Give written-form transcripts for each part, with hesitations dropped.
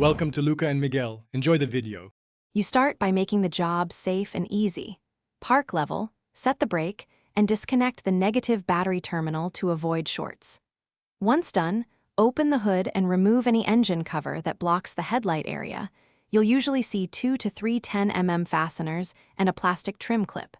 Welcome to Luca and Miguel. Enjoy the video. You start by making the job safe and easy. Park level, set the brake, and disconnect the negative battery terminal to avoid shorts. Once done, open the hood and remove any engine cover that blocks the headlight area. You'll usually see 2 to 3 10mm fasteners and a plastic trim clip.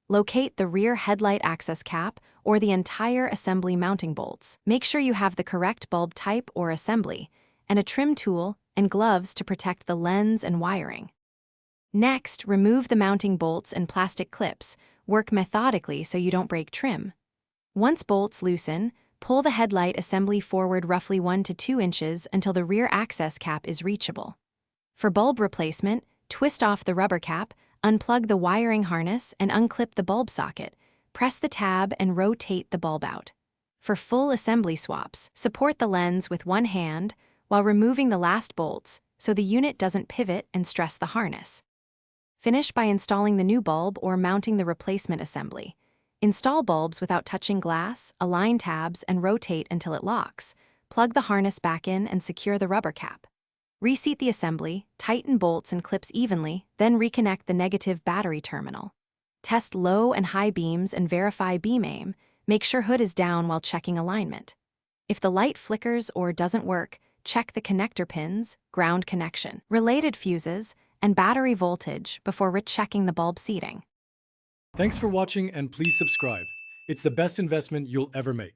Locate the rear headlight access cap or the entire assembly mounting bolts. Make sure you have the correct bulb type or assembly, and a trim tool and gloves to protect the lens and wiring. Next, remove the mounting bolts and plastic clips. Work methodically so you don't break trim. Once bolts loosen, pull the headlight assembly forward roughly 1 to 2 inches until the rear access cap is reachable. For bulb replacement, twist off the rubber cap, unplug the wiring harness, and unclip the bulb socket. Press the tab and rotate the bulb out. For full assembly swaps, support the lens with one hand while removing the last bolts so the unit doesn't pivot and stress the harness. Finish by installing the new bulb or mounting the replacement assembly. Install bulbs without touching glass, align tabs, and rotate until it locks. Plug the harness back in and secure the rubber cap. Reseat the assembly, tighten bolts and clips evenly, then reconnect the negative battery terminal. Test low and high beams and verify beam aim. Make sure hood is down while checking alignment. If the light flickers or doesn't work, check the connector pins, ground connection, related fuses, and battery voltage before rechecking the bulb seating. Thanks for watching and please subscribe. It's the best investment you'll ever make.